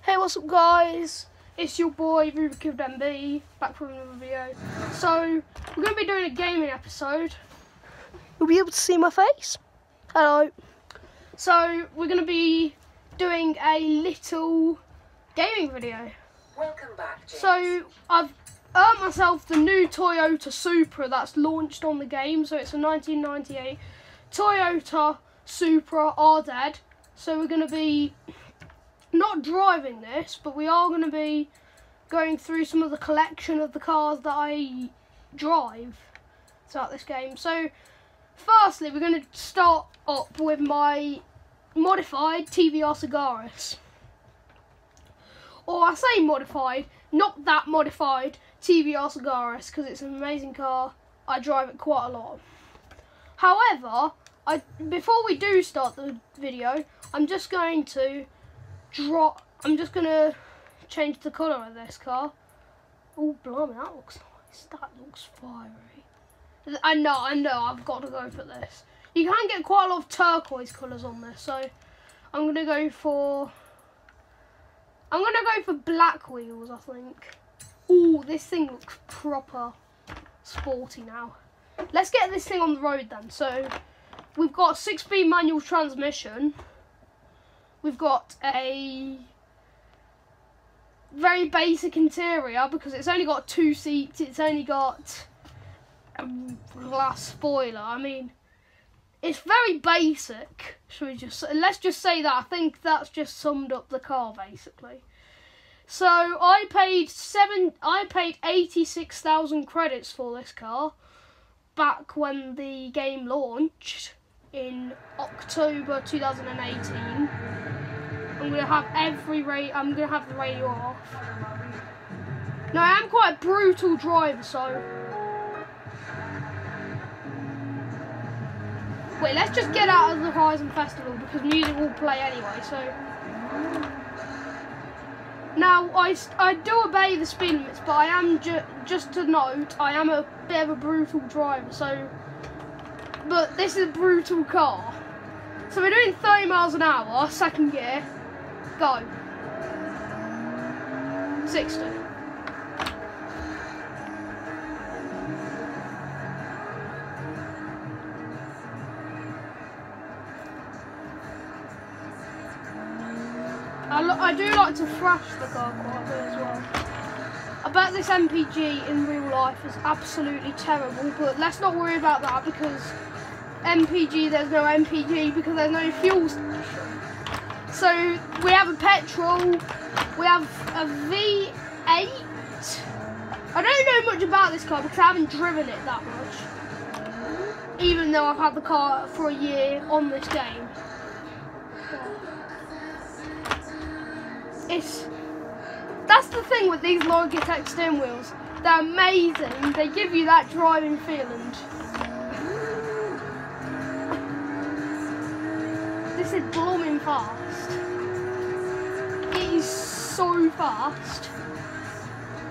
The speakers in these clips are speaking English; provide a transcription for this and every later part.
Hey, what's up guys? It's your boy Rubikube MB, back from another video. So, we're going to be doing a gaming episode. You'll be able to see my face. Hello. So, we're going to be doing a little gaming video. Welcome back, James. So, I've earned myself the new Toyota Supra that's launched on the game. So, it's a 1998 Toyota Supra RZ. So, we're going to be not driving this, but we are going to be going through some of the collection of the cars that I drive throughout this game. So, firstly, we're going to start up with my modified TVR Sagaris. Or I say modified, not that modified TVR Sagaris, because it's an amazing car. I drive it quite a lot. However, before we do start the video, I'm just going to change the colour of this car. Oh, blimey, that looks nice. That looks fiery. I know, I've got to go for this. You can get quite a lot of turquoise colours on this, so I'm gonna go for black wheels, I think. Oh, this thing looks proper sporty now. Let's get this thing on the road then. So we've got a 6-speed manual transmission. We've got a very basic interior because it's only got 2 seats. It's only got a glass spoiler. I mean, it's very basic. Let's just say that. I think that's just summed up the car basically. So I paid 86,000 credits for this car back when the game launched in October 2018. I'm gonna have the radio off. Now I am quite a brutal driver, so wait, let's just get out of the Horizon Festival because music will play anyway. So now I do obey the speed limits, but I am just to note I am a bit of a brutal driver. So, but this is a brutal car. So we're doing 30 miles an hour, second gear. Go. 60. I do like to thrash the car quite a bit as well. I bet this MPG in real life is absolutely terrible, but let's not worry about that because there's no MPG because there's no fuel station. So we have a petrol, we have a V8. I don't know much about this car because I haven't driven it that much, even though I've had the car for a year on this game. That's the thing with these Logitech steering wheels. They're amazing. They give you that driving feeling. This is blooming fast. It is so fast.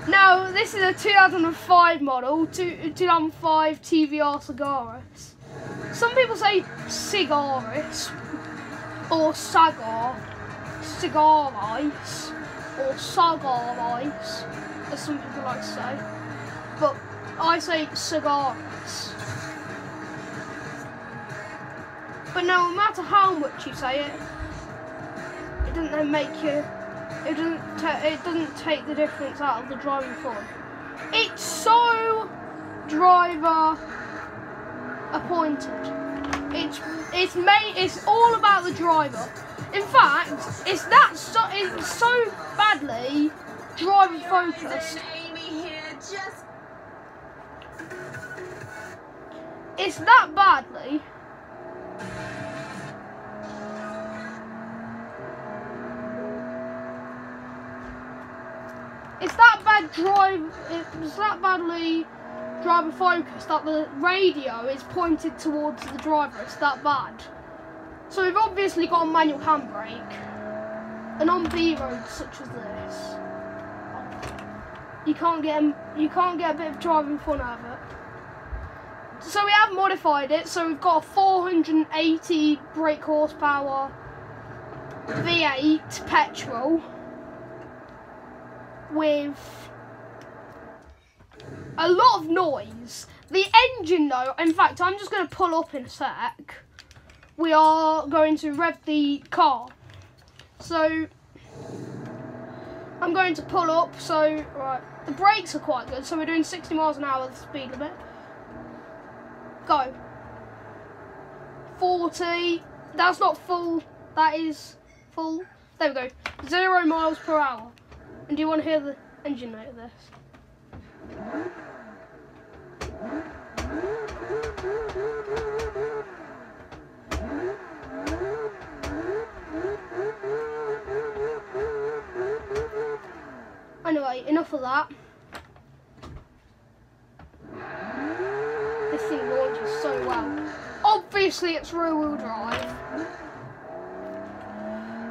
Now, this is a 2005 model, 2005 TVR Sagaris. Some people say Cigaris, or Cigaris, or Sagaris, as some people like to say. But I say Sagaris. But no matter how much you say it, it doesn't it doesn't take the difference out of the driving fun. It's so driver appointed. It's all about the driver. In fact, it's so badly driver focused. It's that badly. It's that badly driver focused that the radio is pointed towards the driver. It's that bad. So we've obviously got a manual handbrake, and on B roads such as this, you can't get a bit of driving fun out of it. So we have modified it. So we've got a 480 brake horsepower V8 petrol with a lot of noise. The engine though, in fact, I'm just going to pull up in a sec. We are going to rev the car. So, I'm going to pull up. So, right, the brakes are quite good. So, we're doing 60 miles an hour, the speed limit. Go. 40. That's not full. That is full. There we go. 0 miles per hour. And do you want to hear the engine note of this? Anyway, enough of that. This thing launches so well. Obviously, it's rear-wheel drive.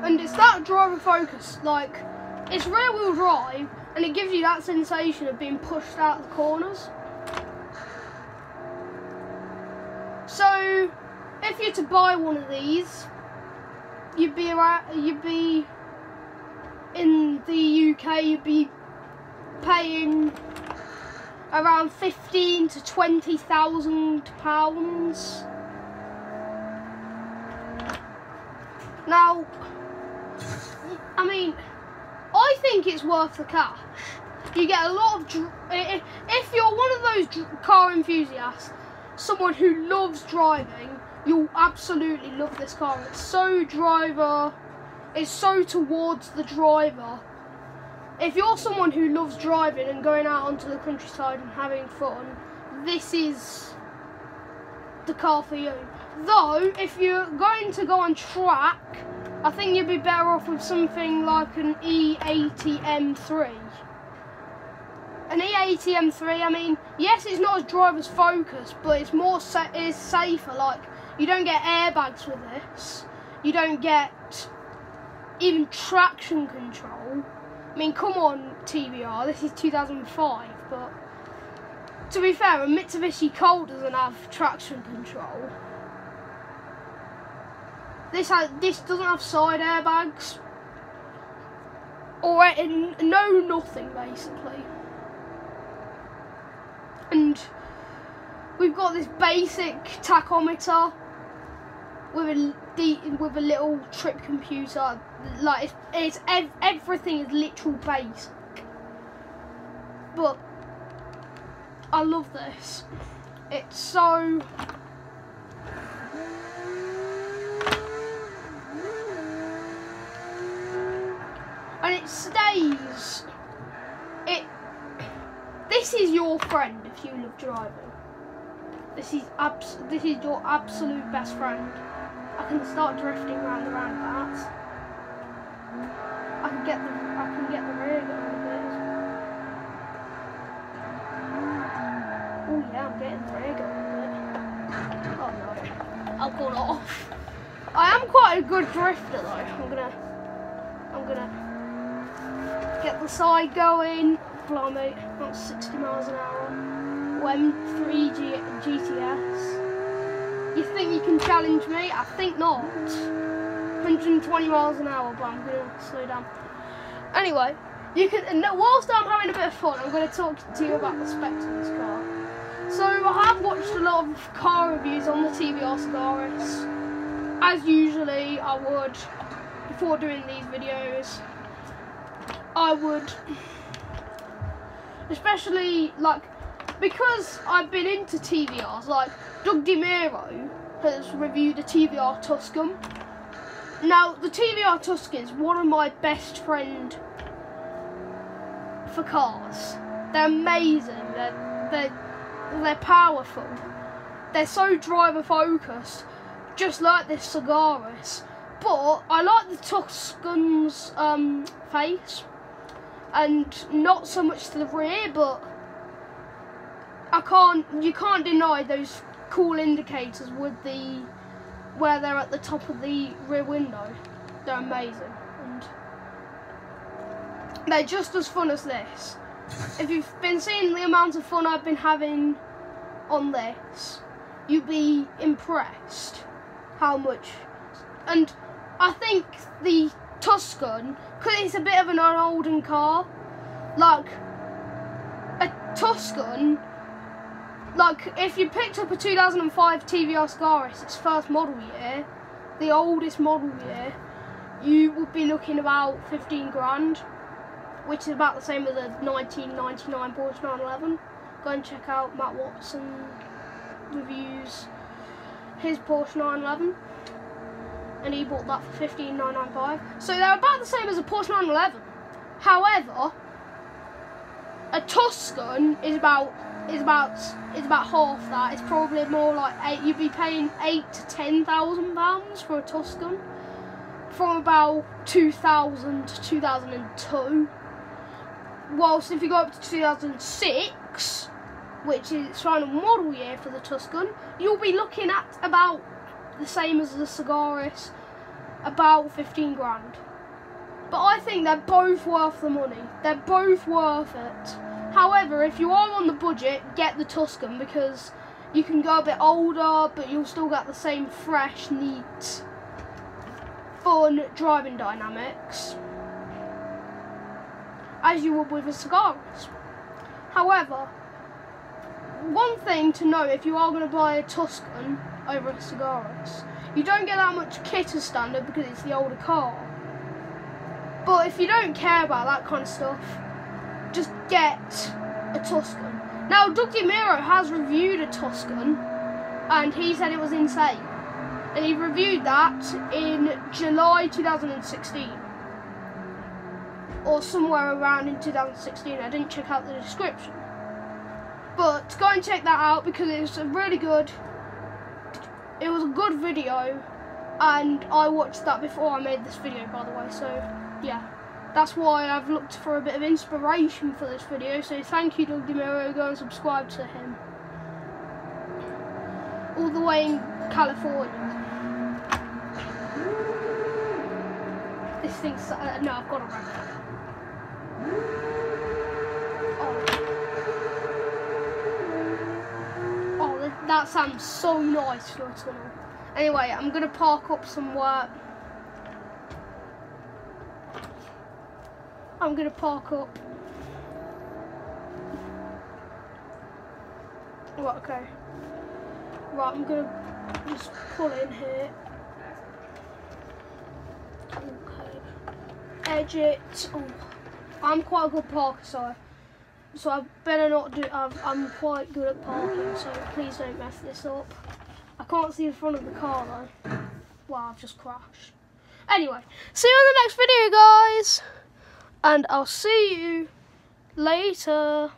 And it's that driver focus, like, it's rear-wheel drive, and it gives you that sensation of being pushed out of the corners. So, if you're to buy one of these, you'd be in the UK, you'd be paying around £15,000 to £20,000. Now, I mean, I think it's worth the cash. You get a lot of, if you're one of those car enthusiasts, someone who loves driving, you'll absolutely love this car. It's so towards the driver. If you're someone who loves driving and going out onto the countryside and having fun, this is the car for you. Though, if you're going to go on track, I think you'd be better off with something like an E80 M3. An E80 M3, I mean, yes, it's not as driver's focused, but it's more it's safer. Like, you don't get airbags with this. You don't get even traction control. I mean, come on, TVR, this is 2005, but to be fair, a Mitsubishi Colt doesn't have traction control. This doesn't have side airbags, or nothing basically. And we've got this basic tachometer with a little trip computer. Like everything is literal basic. But I love this. It's so. And it stays. This is your friend if you love driving. This is your absolute best friend. I can start drifting around the roundabouts. I can get the rear going a bit. Oh yeah, I'm getting the rear going a bit. Oh no, I've gone off. I am quite a good drifter though. I'm gonna get the side going. Blimey, that's 60 miles an hour. M3 GTS. You think you can challenge me? I think not. 120 miles an hour, but I'm going to slow down. Anyway, whilst I'm having a bit of fun, I'm going to talk to you about the specs of this car. So, I have watched a lot of car reviews on the TVR Sagaris. As usually I would, before doing these videos, I would, especially like, because I've been into TVRs, like Doug DeMiro has reviewed the TVR Tuscan. Now, the TVR Tuscan is one of my best friend for cars. They're amazing. They're powerful. They're so driver focused, just like this Sagaris. But I like the Tuscan's face, and not so much to the rear, but you can't deny those cool indicators with where they're at the top of the rear window. They're amazing, and they're just as fun as this. If you've been seeing the amount of fun I've been having on this, you'd be impressed how much. And I think the Tuscan, because it's a bit of an olden car, Like a Tuscan, like if you picked up a 2005 TVR Scaris, its first model year, the oldest model year, you would be looking about 15 grand, which is about the same as a 1999 Porsche 911. Go and check out Matt Watson reviews his Porsche 911, and he bought that for 15,995. So they're about the same as a Porsche 911. However, a Tuscan is about half that. It's probably more like you'd be paying £8,000 to £10,000 for a Tuscan from about 2000 to 2002. Whilst if you go up to 2006, which is its final model year for the Tuscan, you'll be looking at about the same as the Sagaris, about 15 grand. But I think they're both worth the money. They're both worth it. However, if you are on the budget, get the Tuscan, because you can go a bit older, but you'll still get the same fresh, neat, fun driving dynamics as you would with a Sagaris. However, one thing to know if you are going to buy a Tuscan over a Sagaris, you don't get that much kit as standard because it's the older car. But if you don't care about that kind of stuff, just get a Tuscan. Now, Doug DeMuro has reviewed a Tuscan, and he said it was insane. And he reviewed that in July 2016. Or somewhere around in 2016. I didn't check out the description. But go and check that out, because it was a good video, and I watched that before I made this video, by the way. So yeah, that's why I've looked for a bit of inspiration for this video. So thank you, Doug DeMuro. Go and subscribe to him, all the way in California. This thing's no, I've got a record. That sounds so nice for a tunnel. Anyway, I'm going to park up somewhere. I'm going to park up. Right, okay. Right, I'm going to just pull in here. Okay. Edge it. Oh, I'm quite a good parker, so I better not do. I'm quite good at parking, so please don't mess this up. I can't see the front of the car though. Wow, I've just crashed. Anyway, see you in the next video, guys, and I'll see you later.